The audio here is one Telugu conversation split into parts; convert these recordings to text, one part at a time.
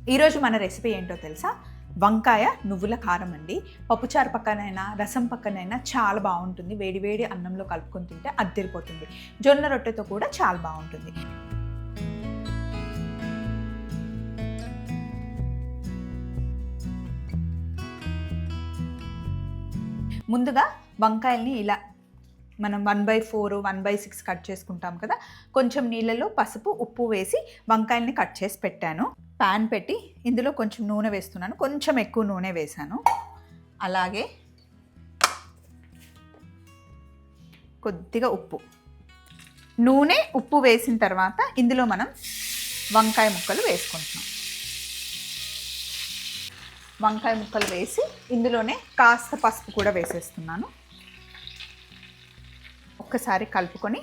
ఈరోజు మన రెసిపీ ఏంటో తెలుసా? వంకాయ నువ్వుల కారం అండి. పప్పుచారు పక్కనైనా రసం పక్కనైనా చాలా బాగుంటుంది. వేడి వేడి అన్నంలో కలుపుకొని తింటే అద్దరిపోతుంది. జొన్న రొట్టెతో కూడా చాలా బాగుంటుంది. ముందుగా వంకాయల్ని ఇలా మనం 1/4 1/6 కట్ చేసుకుంటాం కదా, కొంచెం నీళ్ళలో పసుపు ఉప్పు వేసి వంకాయల్ని కట్ చేసి పెట్టాను. ప్యాన్ పెట్టి ఇందులో కొంచెం నూనె వేస్తున్నాను. కొంచెం ఎక్కువ నూనె వేసాను. అలాగే కొద్దిగా ఉప్పు. నూనె ఉప్పు వేసిన తర్వాత ఇందులో మనం వంకాయ ముక్కలు వేసుకుంటున్నాం. వంకాయ ముక్కలు వేసి ఇందులోనే కాస్త పసుపు కూడా వేసేస్తున్నాను. ఒక్కసారి కలుపుకొని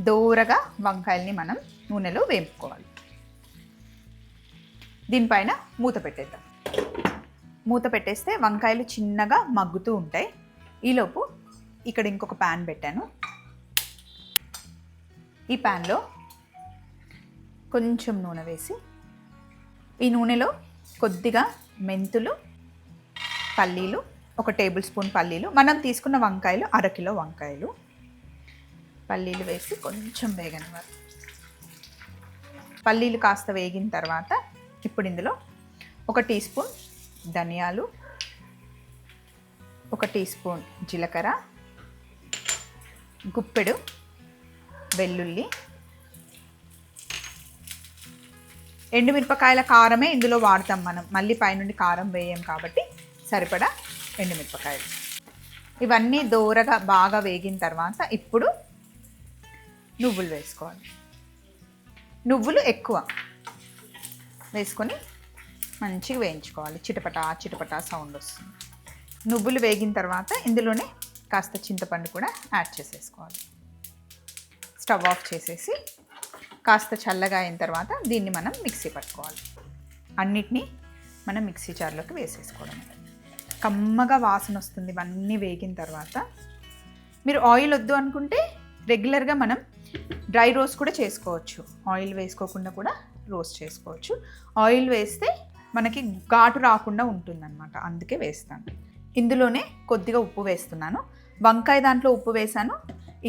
దూరగా వంకాయల్ని మనం నూనెలో వేపుకోవాలి. దీనిపైన మూత పెట్టేద్దాం. మూత పెట్టేస్తే వంకాయలు చిన్నగా మగ్గుతూ ఉంటాయి. ఈలోపు ఇక్కడ ఇంకొక ప్యాన్ పెట్టాను. ఈ ప్యాన్లో కొంచెం నూనె వేసి ఈ నూనెలో కొద్దిగా మెంతులు, పల్లీలు, 1 టేబుల్ స్పూన్ పల్లీలు, మనం తీసుకున్న వంకాయలు 1/2 కిలో వంకాయలు, పల్లీలు వేసి కొంచెం వేగనివ్వాలి. పల్లీలు కాస్త వేగిన తర్వాత ఇప్పుడు ఇందులో 1 టీ స్పూన్ ధనియాలు, 1 టీ స్పూన్ జీలకర్ర, గుప్పెడు వెల్లుల్లి, ఎండుమిరపకాయల కారమే ఇందులో వాడతాం మనం, మళ్ళీ పైనుండి కారం వేయం కాబట్టి సరిపడా ఎండుమిరపకాయలు. ఇవన్నీ దోరగా బాగా వేగిన తర్వాత ఇప్పుడు నువ్వులు వేసుకోవాలి. నువ్వులు ఎక్కువ వేసుకొని మంచిగా వేయించుకోవాలి. చిటపటా చిటపటా సౌండ్ వస్తుంది. నువ్వులు వేగిన తర్వాత ఇందులోనే కాస్త చింతపండు కూడా యాడ్ చేసేసుకోవాలి. స్టవ్ ఆఫ్ చేసేసి కాస్త చల్లగా అయిన తర్వాత దీన్ని మనం మిక్సీ పట్టుకోవాలి. అన్నిటినీ మనం మిక్సీ జార్లోకి వేసేసుకోవడం. కమ్మగా వాసన వస్తుంది ఇవన్నీ వేగిన తర్వాత. మీరు ఆయిల్ వద్దు అనుకుంటే రెగ్యులర్గా మనం డ్రై రోస్ట్ కూడా చేసుకోవచ్చు. ఆయిల్ వేసుకోకుండా కూడా రోస్ట్ చేసుకోవచ్చు. ఆయిల్ వేస్తే మనకి ఘాటు రాకుండా ఉంటుందన్నమాట, అందుకే వేస్తాను. ఇందులోనే కొద్దిగా ఉప్పు వేస్తున్నాను. వంకాయ దాంట్లో ఉప్పు వేసాను,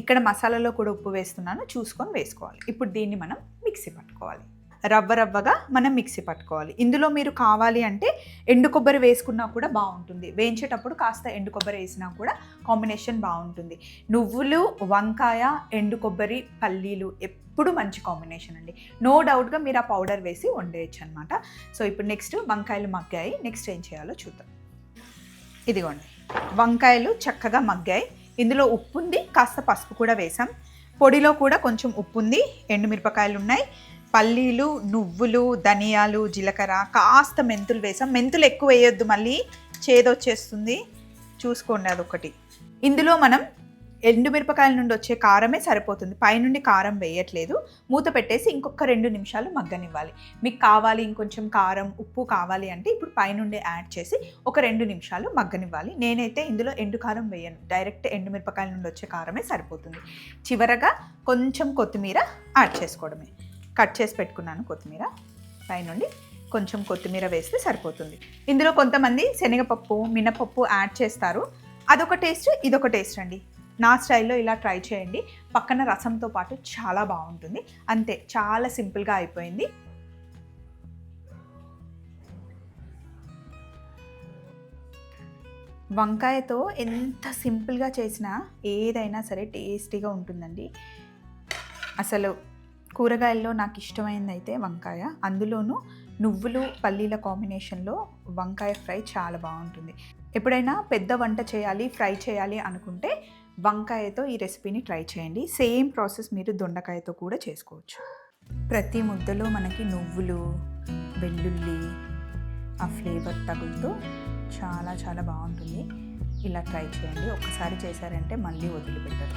ఇక్కడ మసాలాలో కూడా ఉప్పు వేస్తున్నాను. చూసుకొని వేసుకోవాలి. ఇప్పుడు దీన్ని మనం మిక్సీ పట్టుకోవాలి. రవ్వగా మనం మిక్సీ పట్టుకోవాలి. ఇందులో మీరు కావాలి అంటే ఎండు కొబ్బరి వేసుకున్నా కూడా బాగుంటుంది. వేయించేటప్పుడు కాస్త ఎండు కొబ్బరి వేసినా కూడా కాంబినేషన్ బాగుంటుంది. నువ్వులు, వంకాయ, ఎండు కొబ్బరి, పల్లీలు ఎప్పుడు మంచి కాంబినేషన్ అండి. నో డౌట్గా మీరు ఆ పౌడర్ వేసి వండేయచ్చు అనమాట. సో ఇప్పుడు నెక్స్ట్ వంకాయలు మగ్గాయి. నెక్స్ట్ ఏం చేయాలో చూద్దాం. ఇదిగోండి, వంకాయలు చక్కగా మగ్గాయి. ఇందులో ఉప్పు ఉంది, కాస్త పసుపు కూడా వేసాం. పొడిలో కూడా కొంచెం ఉప్పు ఉంది, ఎండుమిరపకాయలు ఉన్నాయి, పల్లీలు, నువ్వులు, ధనియాలు, జీలకర్ర, కాస్త మెంతులు వేసాం. మెంతులు ఎక్కువ వేయొద్దు, మళ్ళీ చేదొచ్చేస్తుంది, చూసుకోండి అదొకటి. ఇందులో మనం ఎండుమిరపకాయల నుండి వచ్చే కారమే సరిపోతుంది, పైనుండి కారం వేయట్లేదు. మూత పెట్టేసి ఇంకొక 2 నిమిషాలు మగ్గనివ్వాలి. మీకు కావాలి ఇంకొంచెం కారం, ఉప్పు కావాలి అంటే ఇప్పుడు పైనుండి యాడ్ చేసి ఒక 2 నిమిషాలు మగ్గనివ్వాలి. నేనైతే ఇందులో ఎండు కారం వేయను, డైరెక్ట్ ఎండుమిరపకాయల నుండి వచ్చే కారమే సరిపోతుంది. చివరగా కొంచెం కొత్తిమీర యాడ్ చేసుకోవడమే. కట్ చేసి పెట్టుకున్నాను కొత్తిమీర, పైనుండి కొంచెం కొత్తిమీర వేస్తే సరిపోతుంది. ఇందులో కొంతమంది శనగపప్పు, మినపప్పు యాడ్ చేస్తారు. అదొక టేస్ట్, ఇదొక టేస్ట్ అండి. నా స్టైల్లో ఇలా ట్రై చేయండి. పక్కన రసంతో పాటు చాలా బాగుంటుంది. అంతే, చాలా సింపుల్గా అయిపోయింది. వంకాయతో ఎంత సింపుల్గా చేసినా ఏదైనా సరే టేస్టీగా ఉంటుందండి. అసలు కూరగాయల్లో నాకు ఇష్టమైనది అయితే వంకాయ, అందులోనూ నువ్వులు పల్లీల కాంబినేషన్లో వంకాయ ఫ్రై చాలా బాగుంటుంది. ఎప్పుడైనా పెద్ద వంట చేయాలి, ఫ్రై చేయాలి అనుకుంటే వంకాయతో ఈ రెసిపీని ట్రై చేయండి. సేమ్ ప్రాసెస్ మీరు దొండకాయతో కూడా చేసుకోవచ్చు. ప్రతి ముద్దలో మనకి నువ్వులు, వెల్లుల్లి ఆ ఫ్లేవర్ తగులుతూ చాలా చాలా బాగుంటుంది. ఇలా ట్రై చేయండి. ఒక్కసారి చేశారంటే మళ్ళీ వదిలిపెట్టరు.